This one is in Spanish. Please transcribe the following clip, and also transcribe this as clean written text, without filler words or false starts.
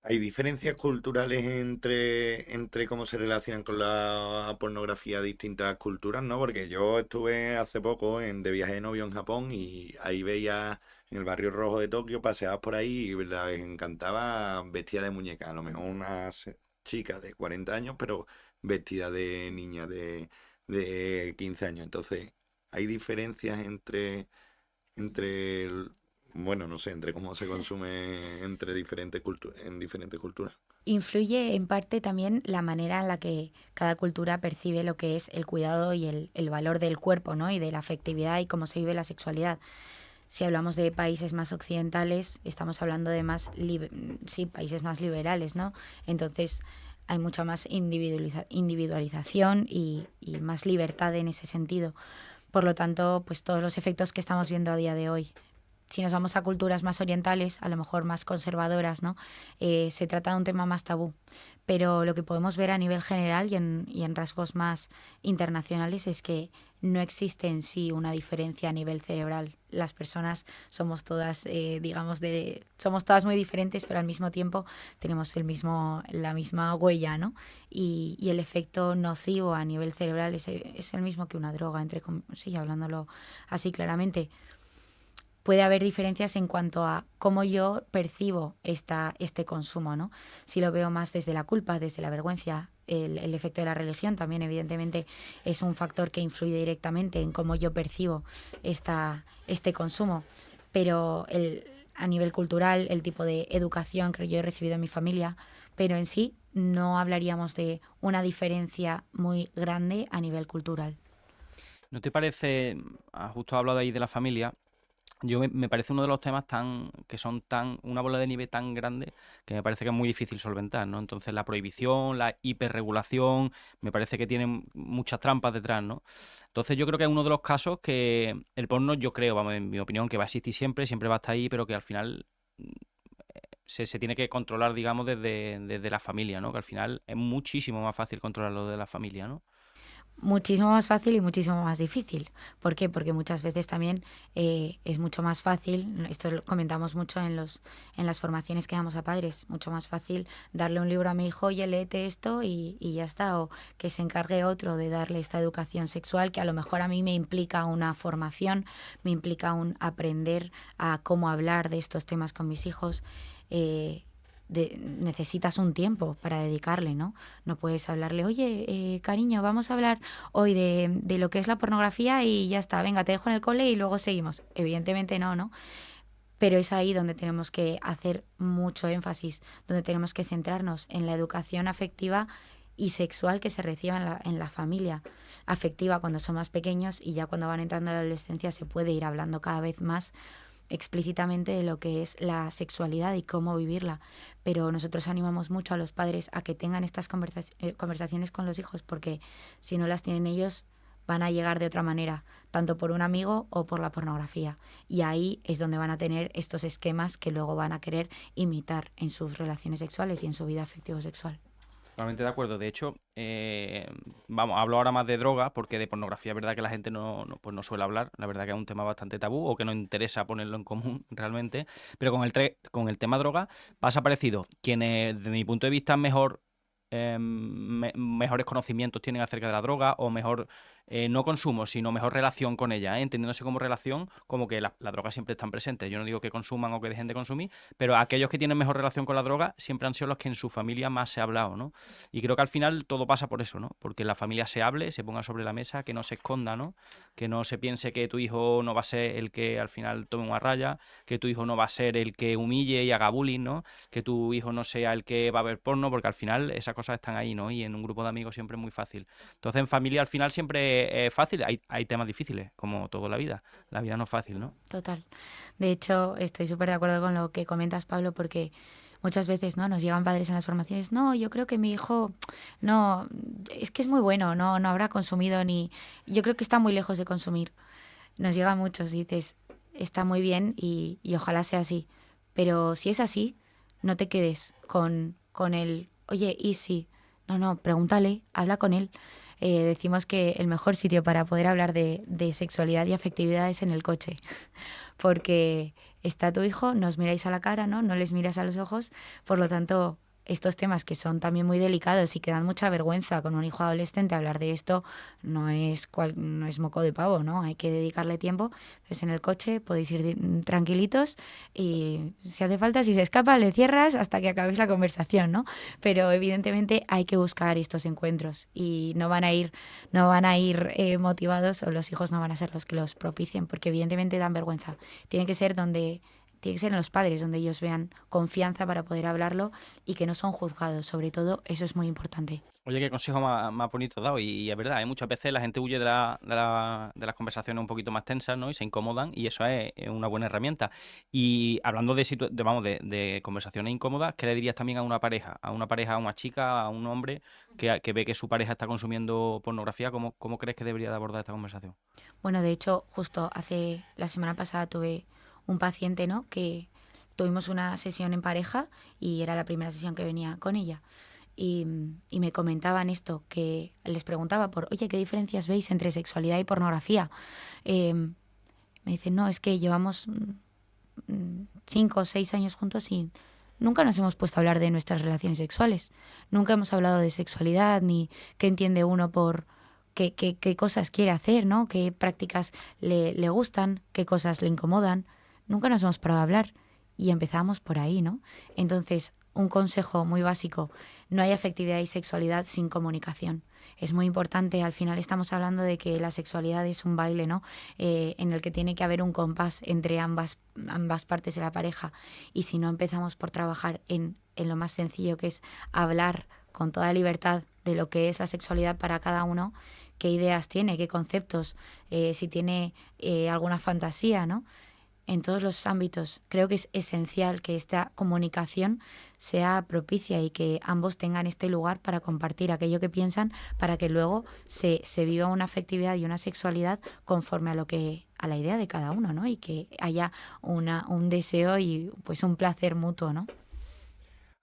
¿Hay diferencias culturales entre cómo se relacionan con la pornografía distintas culturas, no? Porque yo estuve hace poco de viaje de novio en Japón y ahí veía en el barrio rojo de Tokio, paseabas por ahí y les encantaba vestida de muñeca. A lo mejor una chica de 40 años, pero vestida de niña de 15 años. Entonces, ¿hay diferencias entre bueno, no sé, entre cómo se consume entre diferentes culturas, en diferentes culturas? Influye en parte también la manera en la que cada cultura percibe lo que es el cuidado y el valor del cuerpo, ¿no? Y de la afectividad y cómo se vive la sexualidad. Si hablamos de países más occidentales, estamos hablando de sí, países más liberales, ¿no? Entonces hay mucha más individualización y más libertad en ese sentido. Por lo tanto, pues todos los efectos que estamos viendo a día de hoy, si nos vamos a culturas más orientales, a lo mejor más conservadoras, ¿no? Se trata de un tema más tabú. Pero lo que podemos ver a nivel general y en rasgos más internacionales es que no existe en sí una diferencia a nivel cerebral. Las personas somos todas, somos todas muy diferentes, pero al mismo tiempo tenemos la misma huella, ¿no? Y el efecto nocivo a nivel cerebral es el mismo que una droga, sí, hablándolo así claramente. Puede haber diferencias en cuanto a cómo yo percibo este consumo, ¿no? Si lo veo más desde la culpa, desde la vergüenza, el efecto de la religión también evidentemente es un factor que influye directamente en cómo yo percibo este consumo, pero a nivel cultural, el tipo de educación que yo he recibido en mi familia, pero en sí no hablaríamos de una diferencia muy grande a nivel cultural. ¿No te parece, justo has hablado ahí de la familia, me parece uno de los temas que son una bola de nieve tan grande que me parece que es muy difícil solventar, ¿no? Entonces la prohibición, la hiperregulación, me parece que tienen muchas trampas detrás, ¿no? Entonces yo creo que es uno de los casos que el porno, yo creo, vamos, en mi opinión, que va a existir siempre, siempre va a estar ahí, pero que al final se tiene que controlar, digamos, desde la familia, ¿no? Que al final es muchísimo más fácil controlarlo de la familia, ¿no? Muchísimo más fácil y muchísimo más difícil. ¿Por qué? Porque muchas veces también es mucho más fácil, esto lo comentamos mucho en las formaciones que damos a padres, mucho más fácil darle un libro a mi hijo, oye, léete esto y ya está, o que se encargue otro de darle esta educación sexual que a lo mejor a mí me implica una formación, me implica un aprender a cómo hablar de estos temas con mis hijos. Necesitas un tiempo para dedicarle, ¿no? No puedes hablarle, oye, cariño, vamos a hablar hoy de lo que es la pornografía y ya está, venga, te dejo en el cole y luego seguimos. Evidentemente no, ¿no? Pero es ahí donde tenemos que hacer mucho énfasis, donde tenemos que centrarnos en la educación afectiva y sexual que se reciba en la familia. Afectiva cuando son más pequeños y ya cuando van entrando a la adolescencia se puede ir hablando cada vez más explícitamente de lo que es la sexualidad y cómo vivirla. Pero nosotros animamos mucho a los padres a que tengan estas conversaciones con los hijos porque si no las tienen ellos van a llegar de otra manera, tanto por un amigo o por la pornografía. Y ahí es donde van a tener estos esquemas que luego van a querer imitar en sus relaciones sexuales y en su vida afectivo-sexual. Totalmente de acuerdo. De hecho, vamos, hablo ahora más de droga, porque de pornografía es verdad que la gente pues no suele hablar. La verdad que es un tema bastante tabú o que no interesa ponerlo en común realmente. Pero con el tema droga pasa parecido. Quienes, desde mi punto de vista, mejores conocimientos tienen acerca de la droga o mejor, no consumo, sino mejor relación con ella, ¿eh? Entendiéndose como relación, como que la droga siempre están presentes. Yo no digo que consuman o que dejen de consumir, pero aquellos que tienen mejor relación con la droga siempre han sido los que en su familia más se ha hablado, ¿no? Y creo que al final todo pasa por eso, ¿no? Porque la familia se hable, se ponga sobre la mesa, que no se esconda, ¿no? Que no se piense que tu hijo no va a ser el que al final tome una raya, que tu hijo no va a ser el que humille y haga bullying, ¿no? Que tu hijo no sea el que va a ver porno, porque al final esas cosas están ahí, ¿no? Y en un grupo de amigos siempre es muy fácil. Entonces en familia al final siempre es fácil, hay temas difíciles, como toda la vida no es fácil, ¿no? Total. De hecho, estoy súper de acuerdo con lo que comentas, Pablo, porque muchas veces, ¿no? Nos llegan padres en las formaciones, no, yo creo que mi hijo, no, es que es muy bueno, no habrá consumido ni, yo creo que está muy lejos de consumir. Nos llegan muchos y dices, está muy bien y ojalá sea así. Pero si es así, no te quedes con el, oye, ¿y si? No, no, pregúntale, habla con él. Decimos que el mejor sitio para poder hablar de sexualidad y afectividad es en el coche, porque está tu hijo, no os miráis a la cara, ¿no? No les miras a los ojos, por lo tanto, estos temas que son también muy delicados y que dan mucha vergüenza con un hijo adolescente, hablar de esto no es moco de pavo, ¿no? Hay que dedicarle tiempo. Entonces en el coche podéis ir tranquilitos y si hace falta, si se escapa, le cierras hasta que acabéis la conversación, ¿no? Pero evidentemente hay que buscar estos encuentros y no van a ir motivados, o los hijos no van a ser los que los propicien, porque evidentemente dan vergüenza. Tiene que ser en los padres donde ellos vean confianza para poder hablarlo y que no son juzgados. Sobre todo, eso es muy importante. Oye, qué consejo más bonito dado. Y es verdad, muchas veces la gente huye de las conversaciones un poquito más tensas, ¿no? Y se incomodan, y eso es una buena herramienta. Y hablando de conversaciones incómodas, ¿qué le dirías también a una pareja? A una chica, a un hombre que ve que su pareja está consumiendo pornografía. ¿Cómo crees que debería de abordar esta conversación? Bueno, de hecho, justo la semana pasada tuve un paciente, ¿no? Que tuvimos una sesión en pareja y era la primera sesión que venía con ella. Y me comentaban esto, que les preguntaba oye, ¿qué diferencias veis entre sexualidad y pornografía? Me dicen, no, es que llevamos 5 o 6 años juntos y nunca nos hemos puesto a hablar de nuestras relaciones sexuales. Nunca hemos hablado de sexualidad, ni qué entiende uno por qué cosas quiere hacer, ¿no? Qué prácticas le gustan, qué cosas le incomodan. Nunca nos hemos parado a hablar y empezamos por ahí, ¿no? Entonces, un consejo muy básico, no hay afectividad y sexualidad sin comunicación. Es muy importante, al final estamos hablando de que la sexualidad es un baile, ¿no? En el que tiene que haber un compás entre ambas partes de la pareja, y si no empezamos por trabajar en lo más sencillo, que es hablar con toda libertad de lo que es la sexualidad para cada uno, qué ideas tiene, qué conceptos, si tiene alguna fantasía, ¿no? En todos los ámbitos. Creo que es esencial que esta comunicación sea propicia y que ambos tengan este lugar para compartir aquello que piensan, para que luego se viva una afectividad y una sexualidad conforme a la idea de cada uno, ¿no? Y que haya un deseo y pues un placer mutuo, ¿no?